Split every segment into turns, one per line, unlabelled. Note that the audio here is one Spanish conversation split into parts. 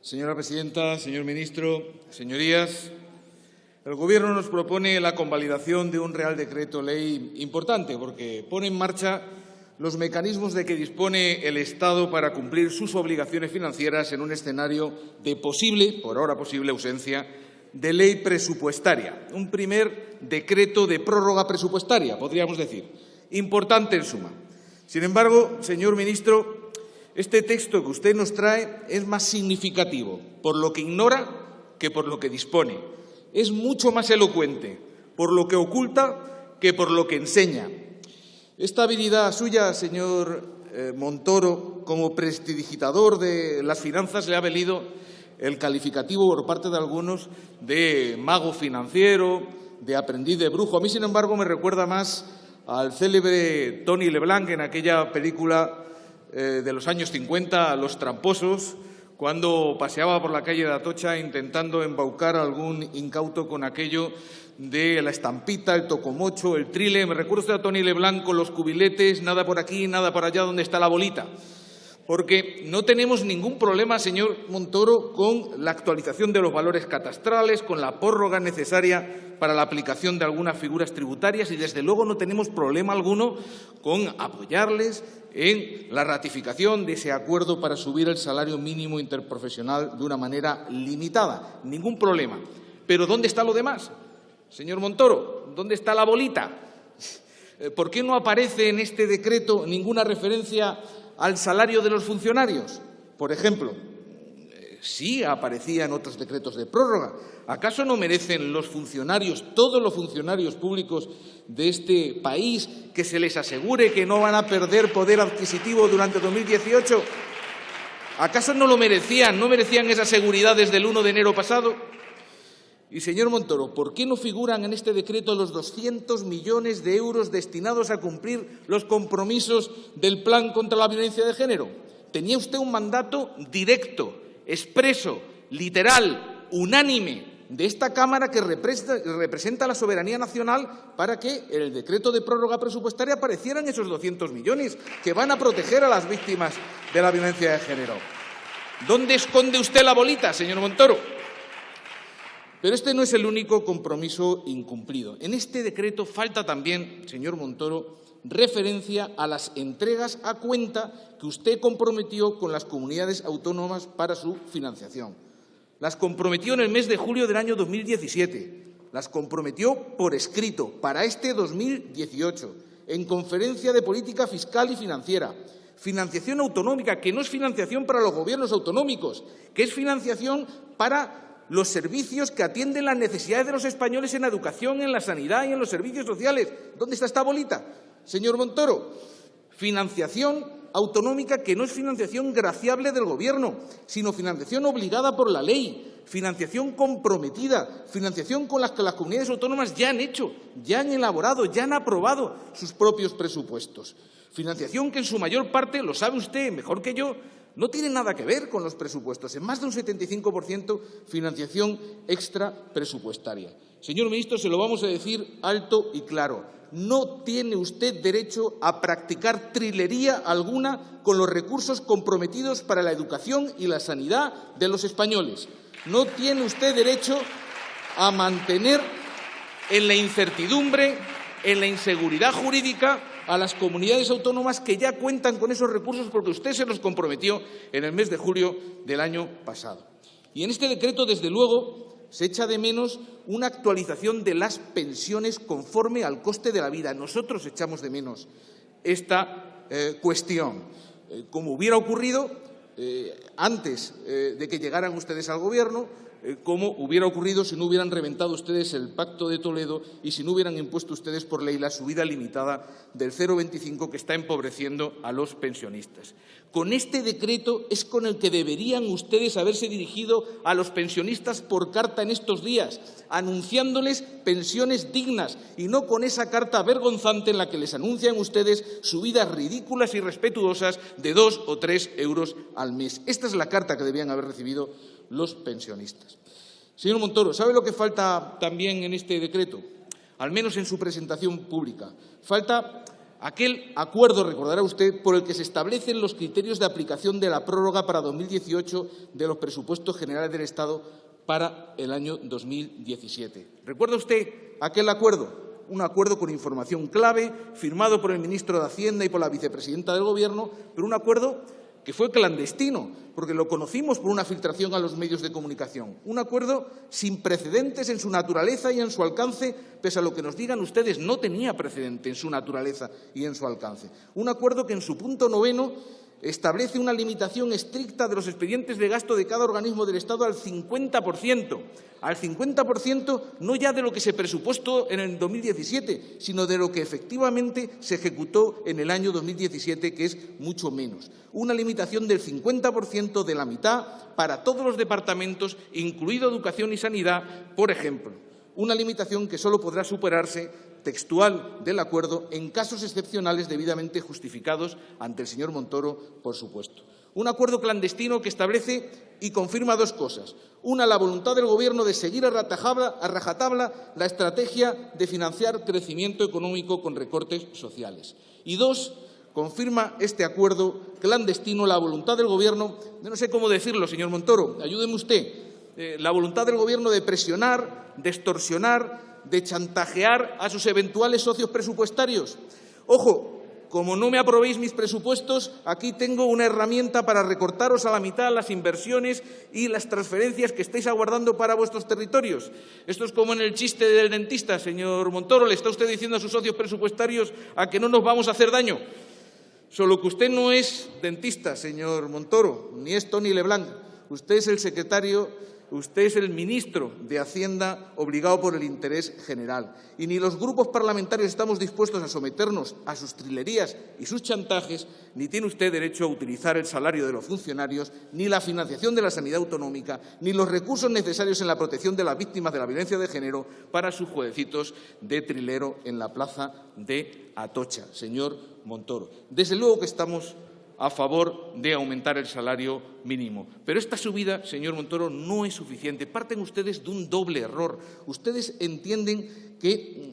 Señora presidenta, señor ministro, señorías, el Gobierno nos propone la convalidación de un Real Decreto Ley importante porque pone en marcha los mecanismos de que dispone el Estado para cumplir sus obligaciones financieras en un escenario de posible, por ahora posible, ausencia de ley presupuestaria. Un primer decreto de prórroga presupuestaria, podríamos decir. Importante en suma. Sin embargo, señor ministro, este texto que usted nos trae es más significativo por lo que ignora que por lo que dispone. Es mucho más elocuente por lo que oculta que por lo que enseña. Esta habilidad suya, señor Montoro, como prestidigitador de las finanzas, le ha valido el calificativo por parte de algunos de mago financiero, de aprendiz de brujo. A mí, sin embargo, me recuerda más al célebre Tony Leblanc en aquella película de los años 50, Los tramposos, cuando paseaba por la calle de Atocha intentando embaucar a algún incauto con aquello de la estampita, el tocomocho, el trile. Me recuerda usted a Tony Leblanc con los cubiletes, nada por aquí, nada por allá, ¿dónde está la bolita? Porque no tenemos ningún problema, señor Montoro, con la actualización de los valores catastrales, con la prórroga necesaria para la aplicación de algunas figuras tributarias y, desde luego, no tenemos problema alguno con apoyarles en la ratificación de ese acuerdo para subir el salario mínimo interprofesional de una manera limitada. Ningún problema. Pero ¿dónde está lo demás? Señor Montoro, ¿dónde está la bolita? ¿Por qué no aparece en este decreto ninguna referencia al salario de los funcionarios? Por ejemplo, sí aparecía en otros decretos de prórroga. ¿Acaso no merecen los funcionarios, todos los funcionarios públicos de este país, que se les asegure que no van a perder poder adquisitivo durante 2018? ¿Acaso no lo merecían? ¿No merecían esa seguridad desde el 1 de enero pasado? Y, señor Montoro, ¿por qué no figuran en este decreto los 200 millones de euros destinados a cumplir los compromisos del Plan contra la Violencia de Género? Tenía usted un mandato directo, expreso, literal, unánime de esta Cámara que representa la soberanía nacional para que en el decreto de prórroga presupuestaria aparecieran esos 200 millones que van a proteger a las víctimas de la violencia de género. ¿Dónde esconde usted la bolita, señor Montoro? Pero este no es el único compromiso incumplido. En este decreto falta también, señor Montoro, referencia a las entregas a cuenta que usted comprometió con las comunidades autónomas para su financiación. Las comprometió en el mes de julio del año 2017. Las comprometió por escrito para este 2018, en Conferencia de Política Fiscal y Financiera. Financiación autonómica, que no es financiación para los gobiernos autonómicos, que es financiación para los servicios que atienden las necesidades de los españoles en la educación, en la sanidad y en los servicios sociales. ¿Dónde está esta bolita, señor Montoro? Financiación autonómica que no es financiación graciable del Gobierno, sino financiación obligada por la ley, financiación comprometida, financiación con las que las comunidades autónomas ya han hecho, ya han elaborado, ya han aprobado sus propios presupuestos. Financiación que en su mayor parte, lo sabe usted mejor que yo, no tiene nada que ver con los presupuestos. En más de un 75% financiación extra presupuestaria. Señor ministro, se lo vamos a decir alto y claro. No tiene usted derecho a practicar trilería alguna con los recursos comprometidos para la educación y la sanidad de los españoles. No tiene usted derecho a mantener en la incertidumbre, en la inseguridad jurídica a las comunidades autónomas que ya cuentan con esos recursos porque usted se los comprometió en el mes de julio del año pasado. Y en este decreto, desde luego, se echa de menos una actualización de las pensiones conforme al coste de la vida. Nosotros echamos de menos esta cuestión. Como hubiera ocurrido antes de que llegaran ustedes al Gobierno, como hubiera ocurrido si no hubieran reventado ustedes el Pacto de Toledo y si no hubieran impuesto ustedes por ley la subida limitada del 0,25 que está empobreciendo a los pensionistas. Con este decreto es con el que deberían ustedes haberse dirigido a los pensionistas por carta en estos días, anunciándoles pensiones dignas y no con esa carta vergonzante en la que les anuncian ustedes subidas ridículas y irrespetuosas de 2 o 3 euros al mes. Esta es la carta que debían haber recibido los pensionistas. Señor Montoro, ¿sabe lo que falta también en este decreto? Al menos en su presentación pública. Falta Aquel acuerdo, recordará usted, por el que se establecen los criterios de aplicación de la prórroga para 2018 de los presupuestos generales del Estado para el año 2017. ¿Recuerda usted aquel acuerdo? Un acuerdo con información clave, firmado por el ministro de Hacienda y por la vicepresidenta del Gobierno, pero un acuerdo que fue clandestino, porque lo conocimos por una filtración a los medios de comunicación. Un acuerdo sin precedentes en su naturaleza y en su alcance, pese a lo que nos digan ustedes, no tenía precedente en su naturaleza y en su alcance. Un acuerdo que en su punto 9 establece una limitación estricta de los expedientes de gasto de cada organismo del Estado al 50%. Al 50% no ya de lo que se presupuestó en el 2017, sino de lo que efectivamente se ejecutó en el año 2017, que es mucho menos. Una limitación del 50%, de la mitad, para todos los departamentos, incluido Educación y Sanidad, por ejemplo. Una limitación que solo podrá superarse textual del acuerdo en casos excepcionales debidamente justificados ante el señor Montoro, por supuesto. Un acuerdo clandestino que establece y confirma dos cosas. Una, la voluntad del Gobierno de seguir a rajatabla la estrategia de financiar crecimiento económico con recortes sociales. Y dos, confirma este acuerdo clandestino la voluntad del Gobierno, no sé cómo decirlo, señor Montoro, ayúdeme usted, la voluntad del Gobierno de presionar, de extorsionar, de chantajear a sus eventuales socios presupuestarios. Ojo, como no me aprobéis mis presupuestos, aquí tengo una herramienta para recortaros a la mitad las inversiones y las transferencias que estáis aguardando para vuestros territorios. Esto es como en el chiste del dentista, señor Montoro. Le está usted diciendo a sus socios presupuestarios a que no nos vamos a hacer daño. Solo que usted no es dentista, señor Montoro, ni es Tony Leblanc. Usted es el secretario. Usted es el ministro de Hacienda obligado por el interés general. Y ni los grupos parlamentarios estamos dispuestos a someternos a sus trilerías y sus chantajes, ni tiene usted derecho a utilizar el salario de los funcionarios, ni la financiación de la sanidad autonómica, ni los recursos necesarios en la protección de las víctimas de la violencia de género para sus jueguecitos de trilero en la plaza de Atocha, señor Montoro. Desde luego que estamos a favor de aumentar el salario mínimo. Pero esta subida, señor Montoro, no es suficiente. Parten ustedes de un doble error. Ustedes entienden que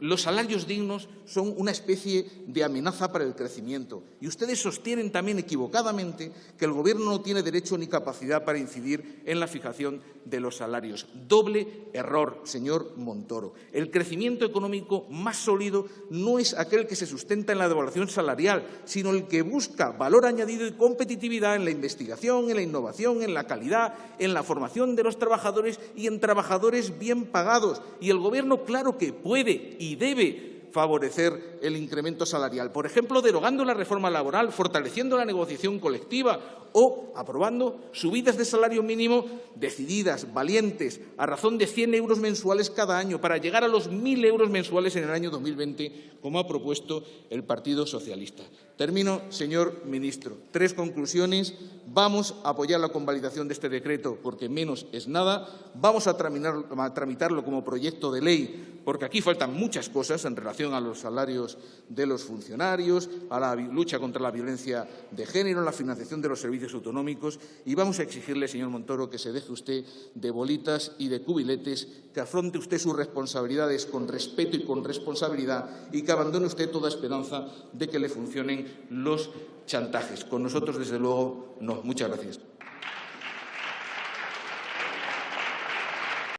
los salarios dignos son una especie de amenaza para el crecimiento. Y ustedes sostienen también equivocadamente que el Gobierno no tiene derecho ni capacidad para incidir en la fijación de los salarios. Doble error, señor Montoro. El crecimiento económico más sólido no es aquel que se sustenta en la devaluación salarial, sino el que busca valor añadido y competitividad en la investigación, en la innovación, en la calidad, en la formación de los trabajadores y en trabajadores bien pagados. Y el Gobierno, claro que puede y debe favorecer el incremento salarial, por ejemplo, derogando la reforma laboral, fortaleciendo la negociación colectiva o aprobando subidas de salario mínimo decididas, valientes, a razón de 100 euros mensuales cada año, para llegar a los 1.000 euros mensuales en el año 2020, como ha propuesto el Partido Socialista. Termino, señor ministro. 3 conclusiones. Vamos a apoyar la convalidación de este decreto porque menos es nada. Vamos a tramitarlo como proyecto de ley porque aquí faltan muchas cosas en relación a los salarios de los funcionarios, a la lucha contra la violencia de género, la financiación de los servicios autonómicos, y vamos a exigirle, señor Montoro, que se deje usted de bolitas y de cubiletes, que afronte usted sus responsabilidades con respeto y con responsabilidad y que abandone usted toda esperanza de que le funcionen los chantajes. Con nosotros, desde luego, no. Muchas gracias.